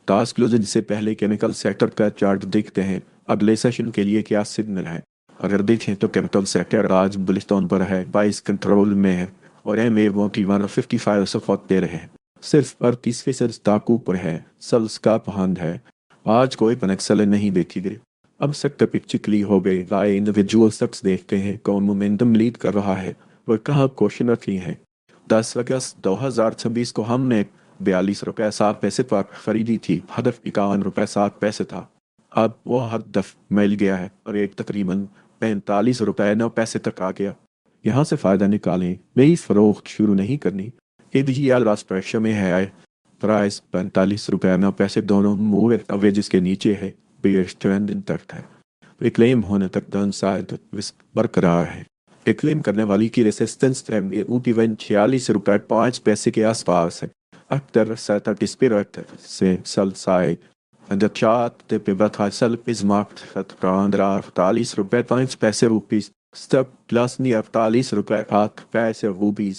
Task closing से पहले chemical sector का चार्ट देखते हैं। अगले सेशन के लिए क्या सिग्नल है? अगर देखें तो केमिकल सेक्टर आज बुलिश टोन पर है, 22 कंट्रोल में है और एम ए वो की 155 सपोर्ट दे रहे हैं। सिर्फ 38% स्टॉक ऊपर है। सेल्स का पहंद है। आज कोई पनक्सल नहीं देखी गई। अब सेक्टर पिक्चर क्लियर हो गई। राय इंडिविजुअल स्टॉक्स देखते हैं, कौन मोमेंटम लीड कर रहा है और कहाँ क्वेश्चन रखी है। 10 अगस्त 2026 को हमने 42 रुपये 7 पैसे पर खरीदी थी। हदफ 51 रुपये 7 पैसे था। अब वो हदफ मिल गया है और एक तकरीबन 45 रुपये 9 पैसे तक आ गया। यहाँ से फायदा निकालें। नई फरोख्त शुरू नहीं करनी। एडीजीआर लास्ट प्रेशर में है। प्राइस 45 रुपये 9 पैसे दोनों मूव अवेजेस के नीचे है। बेयर्स ट्रेंड इंटैक्ट है। रिक्लेम होने तक डाउनसाइड रिस्क बरकरार है। रिक्लेम करने वाली की रेसिस्टेंस इवन 46 रुपये 5 पैसे के आसपास है। अक्तर सेटअप स्पिरिट से सल side and the chart the pivot hustle is marked at around 48 रुपये 5 पैसे rupees. Stop plus near 48 रुपये 8 पैसे rupees.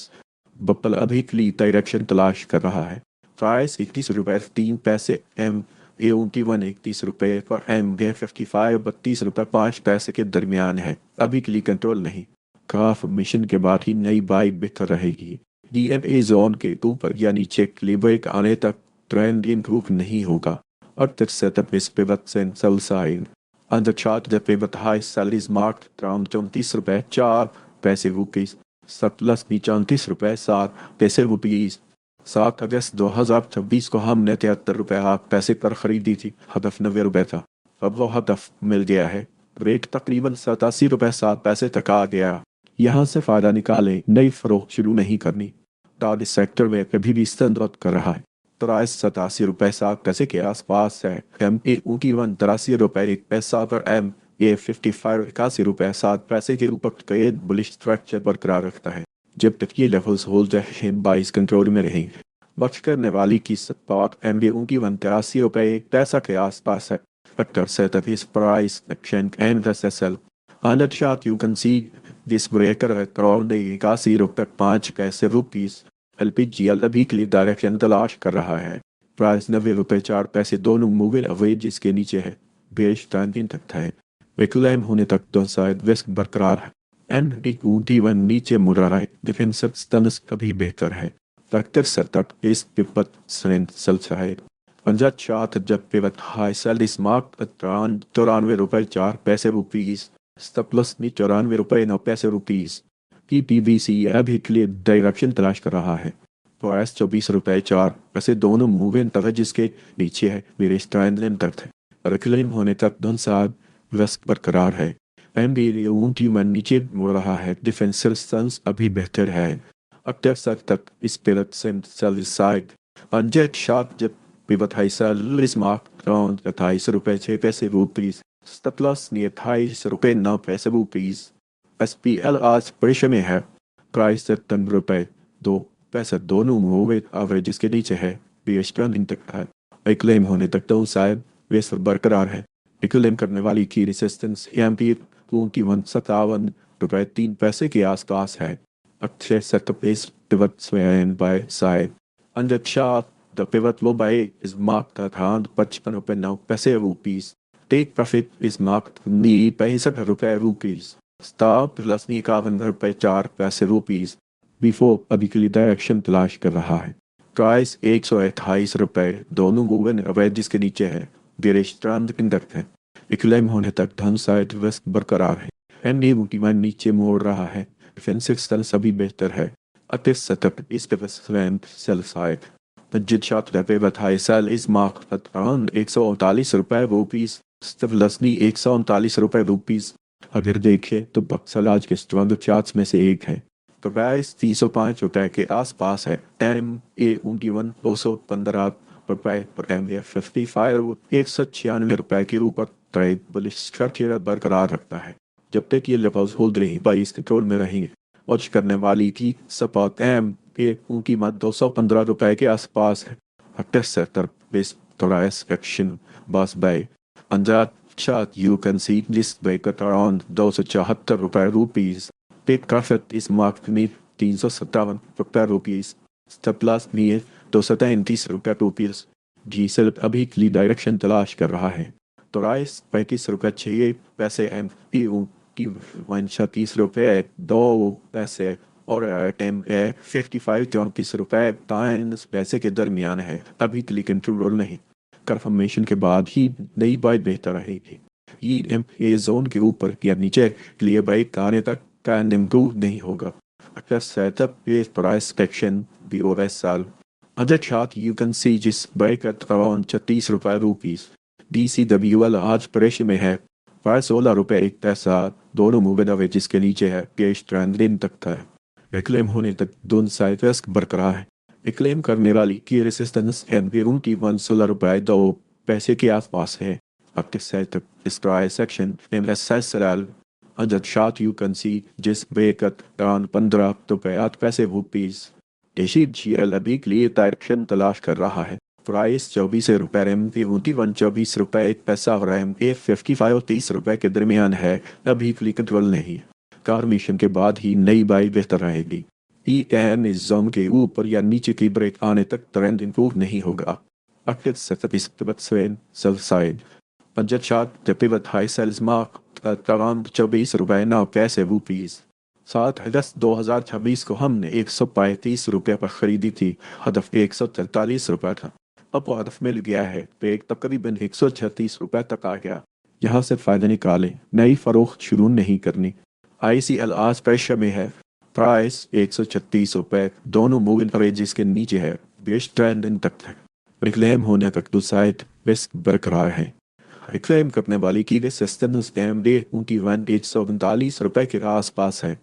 बप्पल अभी क्ली डायरेक्शन तलाश कर रहा है। प्राइस 31 रुपये 3 पैसे एम ए 31 पर एम बे 55 32 रुपये 5 पैसे के दरमियान है। अभी क्ली कंट्रोल नहीं। काफ मिशन के बाद ही नई बाई बेहतर रहेगी। डीएमए जोन के ऊपर या नीचे क्लीब्रेक आने तक ट्रेंड इम्प्रूव नहीं होगा। और तक सेटअप इस पिवट से sell side on the chart the pivot high sell is marked around 34 रुपये 4 पैसे rupees. सप्लस भी 34 रुपये 7 पैसे rupees. 7 अगस्त 2026 को हमने 73 रुपये 8 पैसे पर खरीदी थी। हदफ 90 रुपये था। अब वो हदफ मिल गया है। रेट तकरीबन 87 रुपये 7 पैसे तक आ गया। यहाँ से फायदा निकाले। नई फरोख्त शुरू नहीं करनी। टारगेट सेक्टर में कभी भी स्टैंड कर रहा है। प्राइस 87 रुपये 7 पैसे के आसपास है। एम ए ऊटी 83 रुपये 1 पैसा पर एम ए 55 81 रुपये 7 पैसे के ऊपर ट्रेड बुलिश स्ट्रक्चर बरकरार रखता है। जब तक ये लेवल्स होल्ड रहे 22 कंट्रोल में रहेंगे। बच करने वाली की सपोर्ट एम ए ऊटी 83 रुपये 1 पैसा के आसपास है। Factor set of his price action and SSL. On the chart you can see this breaker at around 81 रुपये 5 पैसे rupees. LPGL अभी के लिए डायरेक्शन तलाश कर रहा है। प्राइस 90 रुपये 4 पैसे दोनों मूविंग अवेज इसके नीचे है। बेश स्टैंडिंग तक है। विक्लेम होने तक डाउनसाइड रिस्क बरकरार है। ND21 नीचे मुड़ रहा है। डिफेंसिव स्टेटस कभी बेहतर है। Factor setup is pivot strength sell side पंजा चार्ट जब pivot high sell is mark 94 रुपये 4 पैसे rupees. स्टॉपलॉस नी 94 रुपये 9 पैसे rupees. की पीबीसी अभी के लिए डायरेक्शन तलाश कर रहा है। प्राइस 24 रुपये 4 पैसे दोनों मूविंग एवरेजेस के नीचे है। मेरे स्टैंड तक है। रिक्लेम होने तक डाउनसाइड रिस्क बरकरार है। MD21 नीचे मुड़ रहा है। डिफेंसिव स्टेंस अभी बेहतर है। अक्टर तक इस पिवट सेल साइड अनजेट शॉट जब pivot high sell is mark around 28 रुपये 6 पैसे rupees. स्टॉपलॉस नी 28 रुपये 9 पैसे rupees. SPL आज प्रेशर में है। प्राइस 53 रुपये 2 पैसे दोनों मूविंग एवरेजेस के नीचे है। बेस ट्रेंडिंग तक है। रिक्लेम होने तक डाउनसाइड रिस्क बरकरार है। रिक्लेम करने वाली की रेसिस्टेंस एमपी 21 57 रुपये 3 पैसे के आसपास है। अच्छे सेटअप इस पिवट स्वेन buy side under chart the pivot low buy is marked at around 55 रुपये 9 पैसे rupees. Take profit is marked नी 65 रुपये rupees. स्टॉप प्लस नी 51 रुपये 4 पैसे rupees. बिफोर अभी के लिए डायरेक्शन तलाश कर रहा है। प्राइस 128 रुपये दोनों मूविंग एवरेजेस के नीचे है। बेरिश ट्रेंड इंडेक्स है। रिक्लेम होने तक डाउनसाइड रिस्क बरकरार है। ND21 नीचे मोड़ रहा है। डिफेंसिव स्टेंस अभी बेहतर है। अतिस सेटअप इस पे सेल साइड जिट short pivot high sell is mark around 139 रुपये rupees. स्टेबलसनी 139 रुपये rupees. अगर देखें तो बक्सल आज के स्ट्रॉन्ग चार्ट्स में से एक है। प्राइस 305 रुपये के आसपास है। MA21 215 रुपये पर MA 55 196 रुपये के ऊपर ट्रेड बुलिश स्ट्रक्चर बरकरार रखता है। जब तक ये लेवल्स होल्ड रही 22 कंट्रोल में रहेंगे। वॉच करने वाली की सपोर्ट MA की कीमत 215 रुपये के आसपास है। अक्टर सेक्टर बेस थोड़ा एक्शन बस bye अंजाद chart you can see this break at around 274 rupees. Take profit is marked में 357 रुपये rupees. Stop loss में 233 रुपये rupees. डीजल अभी के लिए डायरेक्शन तलाश कर रहा है। तो राइस 35 रुपये 6 पैसे एमपीयू की मंशा 30 रुपये 2 पैसे और टेम 55 34 रुपये 30 पैसे के दरमियान है। अभी के लिए कंट्रोल नहीं। कंफर्मेशन के बाद ही नई बाइक बेहतर रहेगी। ये एम जोन के ऊपर या नीचे के लिए बाइक आने तक का इम्प्रूव नहीं होगा। अगर सेटअप प्राइस सेक्शन भी और साल Other chart you can see just break at around 36 rupees. DCWL आज प्रेशर में है 16 रुपये 1 पैसा। दोनों मूविंग एवरेज के नीचे है। कैश ट्रेंड दिन तक था। एक्लेम होने तक दोनों साइड रिस्क बरकरार है। एक्लेम करने वाली की रेसिस्टेंस एनपीयू की 16 रुपये 2 पैसे के आसपास है। Active setup is price section in SSRL. Other chart you can see just break at around 15 रुपये 8 पैसे रुपीस। DCGL अभी के लिए डायरेक्शन तलाश कर रहा है। प्राइस 24 रुपये एमपीयू 24 रुपये 1 पैसा और एमए 55 30 रुपये के दरमियान है। अभी के लिए कंट्रोल नहीं। कारमिशन के बाद ही नई बाई बेहतर रहेगी। EN इस जोन के ऊपर या नीचे की ब्रेक आने तक ट्रेंड इंप्रूव नहीं होगा। Active setup is pivot swing sell side. Budget chart the pivot high sells mark at around 24 रुपये 9 पैसे रुपीस। 7 अगस्त 2026 को हमने 135 रुपये पर खरीदी थी। हदफ 143 रुपये था। अब हदफ मिल गया है। पेक तकरीबन 136 रुपये तक आ गया। यहाँ से फायदा निकालें। नई फरोख्त शुरू नहीं करनी। ICL आज प्रेशर में है। प्राइस 136 रुपये। दोनों मूविंग एवरेजेस के नीचे है। बेस्ट ट्रेंड इन तक है। रिक्लेम होने तक दो साइड रिस्क बरकरार है। रिक्लेम करने वाली की रेसिस्टेंस एमडे उनकी 149 रुपये के आसपास है।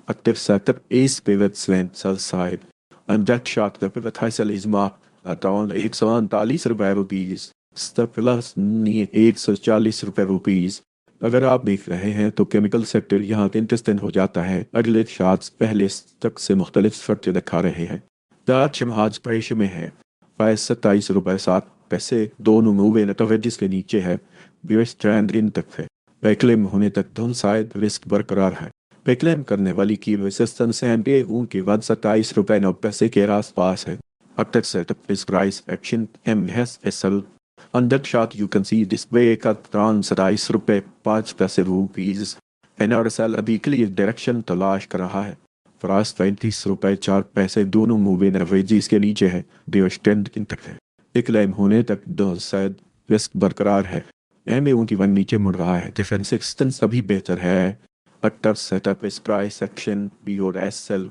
Active setup is pivot swing sell side. And that shot the pivot high sell is marked at around 149 rupees. Stop plus 140 rupees. अगर आप देख रहे हैं तो केमिकल सेक्टर यहाँ इंटरेस्टिंग हो जाता है। अगले शार्ट्स पहले तक से मुख्तलिफ स्ट्रक्चर दिखा रहे हैं। दाच आज प्रेशर में है। प्राइस 27 रुपये 7 पैसे। दोनों मूविंग एवरेजेस के नीचे है। बेस्ट ट्रेंड इन तक है। बैकलेम होने तक दोनों साइड रिस्क बरकरार है। बैकलेम करने वाली की रेसिस्टेंस एमपीए उनके 27 रुपये 9 पैसे के आसपास है। Active setup is price action MSSL. On that chart you can see display का around 27 रुपये 5 पैसे रुपीस। NRSL अभी के लिए डायरेक्शन तलाश कर रहा है। प्राइस 35 रुपये 4 पैसे। दोनों मूविंग एवरेजेस के नीचे है। बेस्ट ट्रेंड इन तक है। बैकलेम होने तक दोनों साइड रिस्क बरकरार है। एमए उनकी वन नीचे मुड़ रहा है। डिफेंस एक्सटेंस अभी बेहतर है। Active setup is price action BOSL.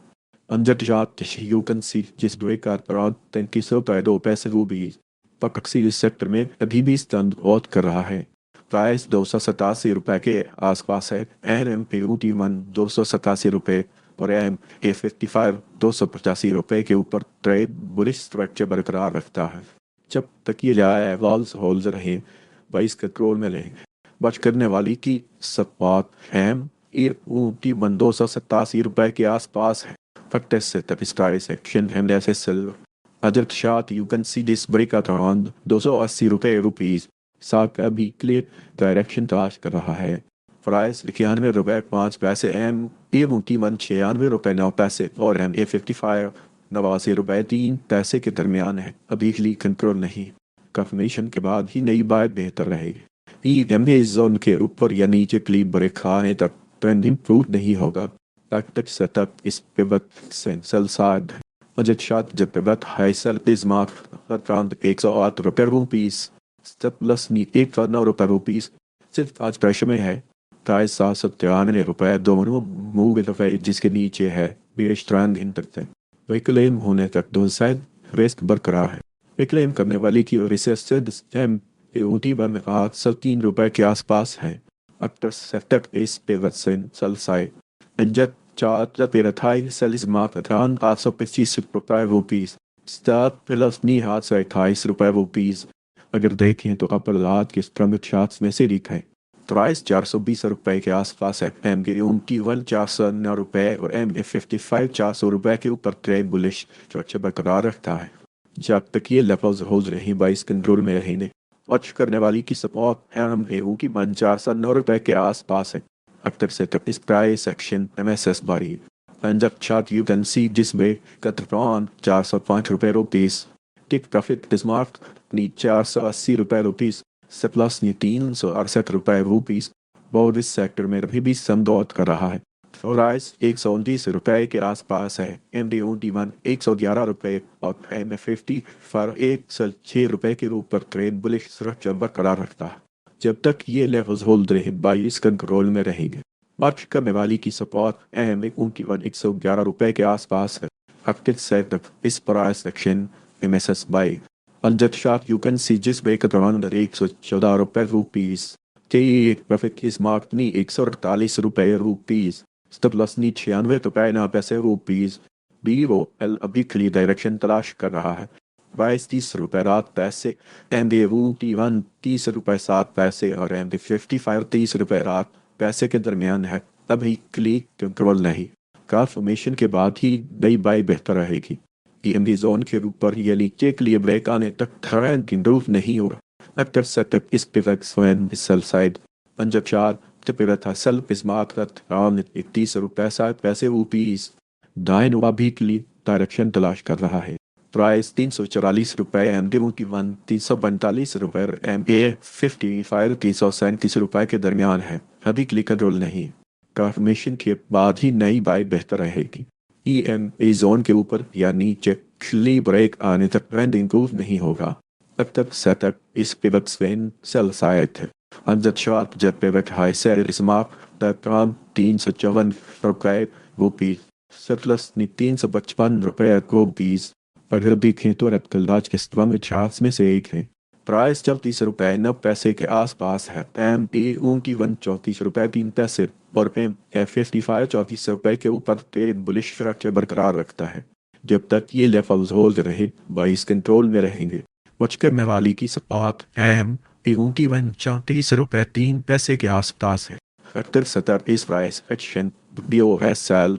Under the chart you can see just break at around 35 रुपये 2 पैसे रुपीस। पकसी इस सेक्टर में अभी भी स्टैंड आउट कर रहा है। प्राइस 287 रुपये के आसपास है। NMPUT1 287 रुपये और MA55 285 रुपये के ऊपर ट्रेड बुलिश स्ट्रक्चर बरकरार रखता है। जब तक ये जाए वॉल्स होल्ड रहे 22 कंट्रोल में रहेंगे। बच करने वाली की सपाट MA1 287 रुपये के आसपास है। Active setup is price action MSSL. Other chart you can see this break at around 280 rupees. साक अभी क्लियर डायरेक्शन तलाश कर रहा है। प्राइस 91 रुपये 5 पैसे। MA1 96 रुपये 9 पैसे और MA55 89 रुपये 3 पैसे के दरमियान है। अभी के लिए कंट्रोल नहीं। कंफर्मेशन के बाद ही नई बात बेहतर रहेगी। EMA जोन के ऊपर या नीचे क्लिप ब्रेक आने तक ट्रेंड इंप्रूव नहीं होगा। Active setup is pivot sell side. Budget shot the pivot high sell is marked around 108 रुपये रुपीस। Step plus नीचे 9 रुपये रुपीस। सिर्फ आज प्रेशर में है। प्राइस 793 रुपये। दोनों मूव जिसके नीचे है। बेस्ट ट्रेंड इन तक है। रिक्लेम होने तक दोनों साइड रिस्क बरकरार है। रिक्लेम करने वाली की रेसिस्टेंस MA1 में 3 रुपये के आसपास है। Active setup is pivot sell side. Jet chart the pivot high sell is marked at around 825 rupees. Start plus नी हाथ से 28 रुपये रुपीस। अगर देखें तो अपर हाथ के प्रमुख चार्ट्स में से दिखाएं। प्राइस 420 रुपये के आसपास है। MA1 409 रुपये और MA55 400 रुपये के ऊपर ट्रेड बुलिश स्ट्रक्चर बरकरार रखता है। जब तक ये लेवल्स होल्ड रही 22 कंट्रोल में रहेंगे। वॉच करने वाली की सपोर्ट MA1 409 रुपये के आसपास है। Active setup is price action MSS body. And the chart you can see this way cut around 405 रुपये rupees. Take profit is marked नी 480 रुपये रुपीस सरप्लस नी 368 रुपये रुपीस। बोर्ड इस सेक्टर में अभी भी समदौत कर रहा है। प्राइस 129 रुपये के आसपास है। MD1 111 रुपये और M50 फर 106 रुपये के ऊपर ट्रेड बुलिश स्ट्रक्चर बरकरार रखता है। जब तक ये लेवल्स होल्ड रहे बाइस कंट्रोल में रहेंगे। मार्च करने वाली की सपोर्ट M1 111 रुपये के आसपास है। After setup is price action MSS buy. On that chart you can see just break around the 114 रुपये rupees. Take profit is marked नी 148 रुपये रुपीस। Stop loss नी 96 रुपये 9 पैसे रुपीस। BOL अभी क्लियर डायरेक्शन तलाश कर रहा है। 22 रुपये रात पैसे। MD1 30 रुपये 7 पैसे और MD55 30 रुपये रात पैसे के दरमियान है। तभी क्लिक कंट्रोल नहीं। ट्रांसफॉर्मेशन के बाद ही नई बाई बेहतर रहेगी। EMD जोन के ऊपर ये नीचे के लिए ब्रेक आने तक ट्रेंड इंप्रूव नहीं होगा। अक्सर सेटअप इस पिवट स्वयं सेल साइड 54 पिवट हसल इस मार्केट राउंड 31 रुपये 7 पैसे रुपीस। दाएं नुमा भी के लिए डायरेक्शन तलाश कर रहा है। प्राइस 344 रुपये MD1 345 रुपये MA55 337 रुपये के दरमियान है। अभी क्लिक कंट्रोल नहीं। ट्रांसफॉर्मेशन के बाद ही नई बाई बेहतर रहेगी। EMA जोन के ऊपर या नीचे क्ली ब्रेक आने तक ट्रेंड इंप्रूव नहीं होगा। तब तक setup is pivot Sven sell side है। अंदर शार्प जब pivot high sell is mark तक 354 रुपये रुपीस सरप्लस नी 355 रुपये रुपीस। अगर देखें तो रत्कलराज के स्ट्रॉन्ग चार्ट्स में से एक है। प्राइस 34 रुपये 9 पैसे के आसपास है। MD1 34 रुपये 3 पैसे और M55 34 रुपये के ऊपर ट्रेड बुलिश स्ट्रक्चर बरकरार रखता है। जब तक ये लेवल्स होल्ड रहे बाइस कंट्रोल में रहेंगे। वॉच करने वाली की सपोर्ट MD1 34 रुपये 3 पैसे के आसपास है। अक्सर सतर इस प्राइस एक्शन BOSL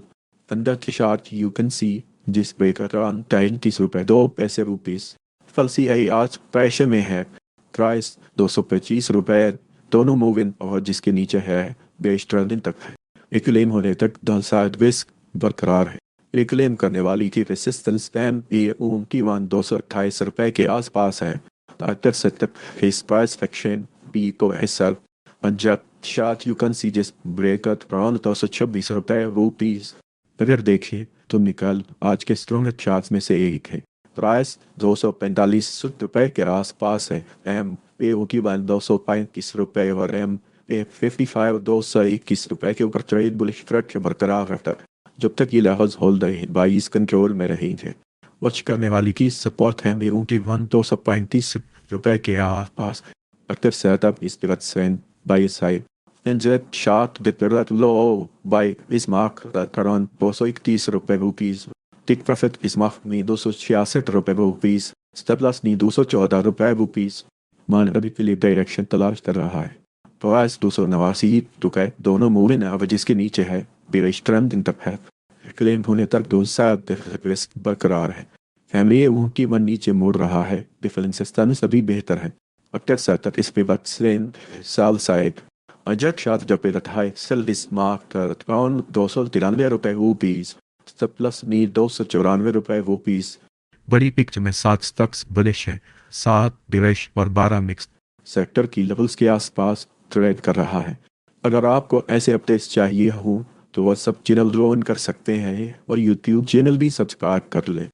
अंदर के चार्ट यू कैन सी जिस ब्रेकर 33 रुपये 2 पैसे रुपीस। फलसी आज पैसे में है। प्राइस 225 रुपये दोनों मूविंग और जिसके नीचे है बेस ट्रेंडिंग तक है। रिक्लेम होने तक डाउनसाइड रिस्क बरकरार है। रिक्लेम करने वाली की रेसिस्टेंस MD1 228 रुपये के आसपास है। अक्सर सेटअप इस प्राइस एक्शन B को SL Punjab short you can see जिस ब्रेकर 226 रुपये रुपीस। अगर देखिए तो निकल आज के स्ट्रॉन्ग चार्ट्स में से एक है। प्राइस 245 रुपये के आसपास है। MA1 235 रुपये और MA55 221 रुपये के ऊपर ट्रेड बुलिश स्ट्रक्चर बरकरार रहता है। जब तक ये लेवल्स होल्ड रहे बाइस कंट्रोल में रहेंगे। वॉच करने वाली की सपोर्ट है MA1 235 रुपये के आसपास। अक्सर सेटअप इस तरह से by side NZ chart with low by is marked at around 231 रुपये रुपीस। टिक प्रॉफिट इस माह में 266 रुपये रुपीस। स्टॉप लॉस नी 214 रुपये रुपीस। मान अभी के लिए डायरेक्शन तलाश कर रहा है। प्राइस 289 रुपये दोनों मूविंग एवरेज के नीचे है। बेरिश ट्रेंडिंग तक है। क्लेम होने तक 2 रिस्क बरकरार है। फैमिली उनकी मन नीचे मुड़ रहा है। डिफरेंसेस सभी बेहतर है। अक्सर सेटअप इस पे वक्सेन साल साइड अजक शाद जब पे रखा है सेल इस मार्क अराउंड 293 रुपये रुपीस। प्लस नी 294 रुपये रुपीस। बड़ी पिक्चर में 7 स्टॉक्स बुलिश है। 7 बेरिश और 12 मिक्स सेक्टर की लेवल्स के आसपास ट्रेड कर रहा है। अगर आपको ऐसे अपडेट्स चाहिए हो तो व्हाट्सएप चैनल ज्वाइन कर सकते हैं और यूट्यूब चैनल भी सब्सक्राइब कर लें।